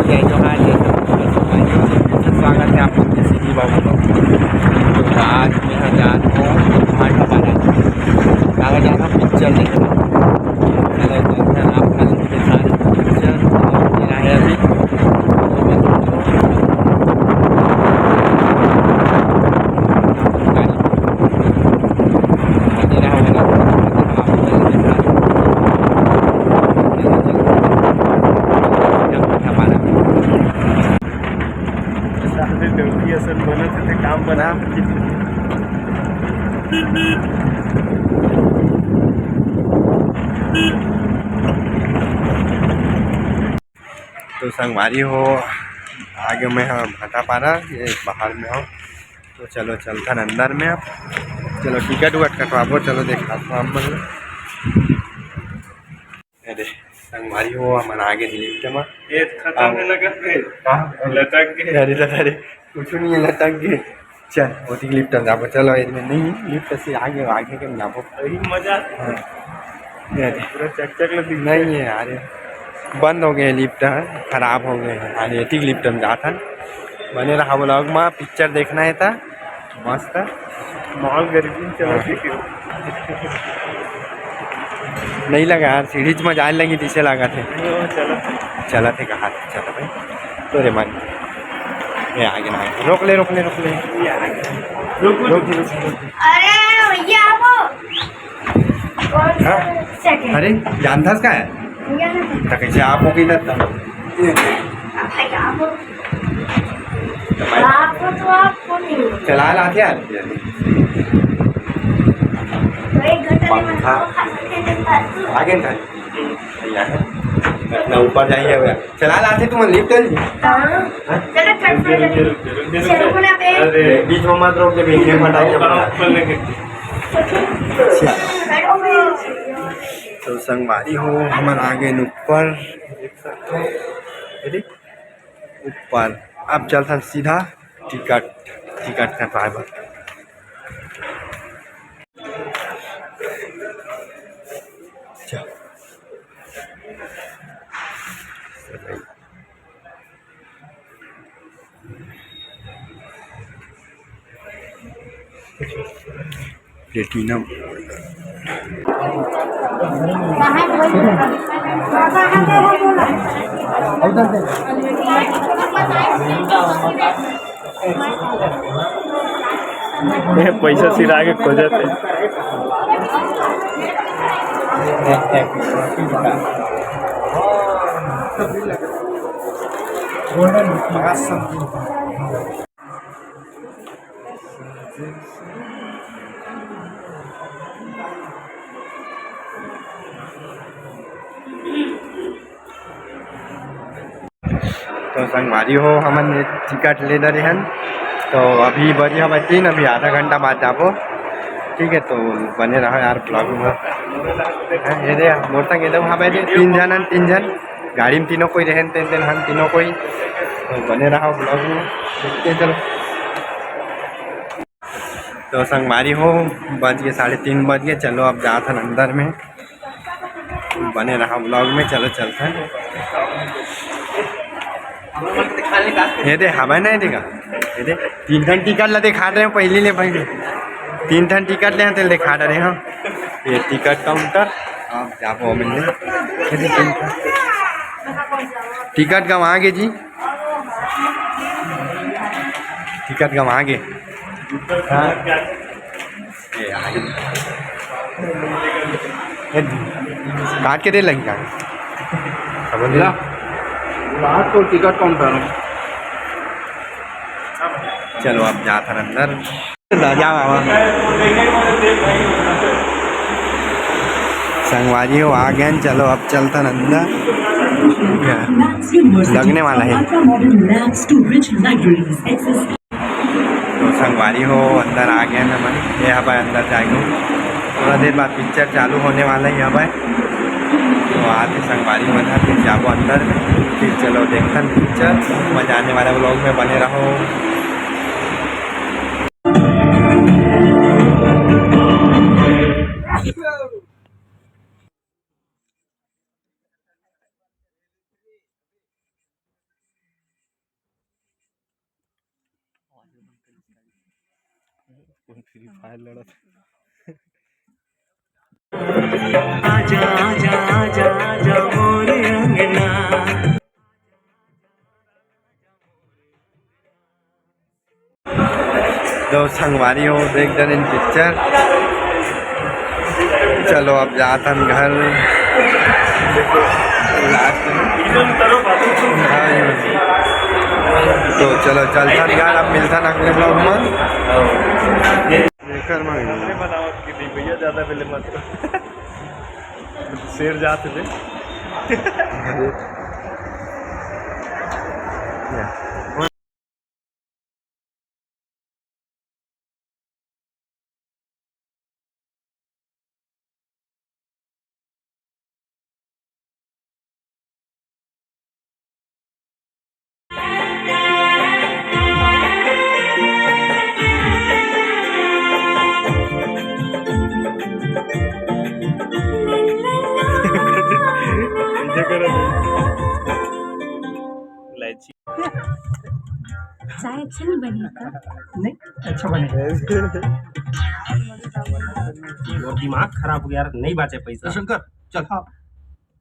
जय जोहार जय स्वागत है आप लोग के सिटी बाबू को। तो आज मैं जा रहा हूँ भाटा पारा कागज जा रहा हूँ पिक्चर देखने। चलो देखते हैं आप कल के सारे पिक्चर मेरा है अभी असल बनत ते काम बना। तो संगवारी हो आगे में हाँ भाटा पारा ये बाहर में हो। तो चलो चलता है अंदर में अब। चलो टिकट उकट कटवाबो चलो देखा तो हम अरे संगवारी हो हमारा आगे लिफ्ट में ये खत्म है लटक गए अरे लटक कुछ नहीं है लटक गए। चल होती लिफ्ट में जाबो चलो इसमें नहीं लिफ्ट से आगे आगे के जाबो वही मजा पूरा चकचक लग नहीं है यार बंद हो गए लिफ्ट खराब हो गए हैं अरे ठीक लिफ्ट में जाता बने रहा ब्लॉग में पिक्चर देखना है था मस्त मॉल गर्मी चलो नहीं लगा यार सीढ़ी में जाने लगी पीछे लगा थे चला थे कहा चलो भाई तो रे मन ये आगे ना रोक ले अरे भैया वो अरे जानथास का है तो कैसे आप हो गई आपको तो आपको नहीं चला लाते यार पंखा आगे ना इतना ऊपर जाइए चला लाते तुम लिफ्ट बीच में मत रोक तो संगवारी हो हमारे आगे ऊपर ऊपर अब चलता सीधा टिकट का ड्राइवर प्लेटिनम पैसा सिरा के खोजते तो संगवारी हो हमन टिकट ले रहे हैं। तो अभी बजे हमारे 3 अभी आधा घंटा बाद जाबो ठीक है। तो बने रहो यार ब्लॉग में ये दे मोर तक एकदम हाँ भाई 3 जन गाड़ी में तीनों कोई रहे तेन हम तीनों कोई तो बने रहो ब्लॉग में देखते चलो। तो संगवारी हो बज गए 3:30 बज गए। चलो अब जाता है अंदर में बने रहा ब्लॉग में चलो चलते हैं। ये दे हवा नहीं देगा ये दे 3 ठन टिकट ला दिखा रहे हैं पहले ले भाई 3 ठन टिकट ले तो दिखा रहे हैं ये टिकट काउंटर आप जाओ मिलने टिकट गंवागे जी टिकट गंवागे हाँ ये आगे काट के दे लगेगा समझ ला रात को टिकट काउंटर चलो अब जाता अंदर संगवारी हो आ गए चलो अब चलता अंदर लगने वाला है। तो संगवारी हो अंदर आ गए ना मन ये हवा अंदर जाएगा थोड़ा देर बाद पिक्चर चालू होने वाला है हवा तो आते संगवारी बना फिर जाओ अंदर में फिर चलो देखते पिक्चर मजा आने वाला व्लॉग में बने रहो। कोण फ्री फायर लढत आजा आजा आजा आजा मोरे अंगना तो संगवारी हो देख दर इन पिक्चर। चलो अब जाता हम घर लास्ट तो चलो चलता यार अब मिलता अगले ब्लॉग में। लेकर बनावत की थी भैया ज्यादा पहले मत शेर जाते थे इलायची चाय अच्छी नहीं बनी का? नहीं अच्छा बने और दिमाग खराब हो गया यार नहीं बचे पैसा शंकर चल हाँ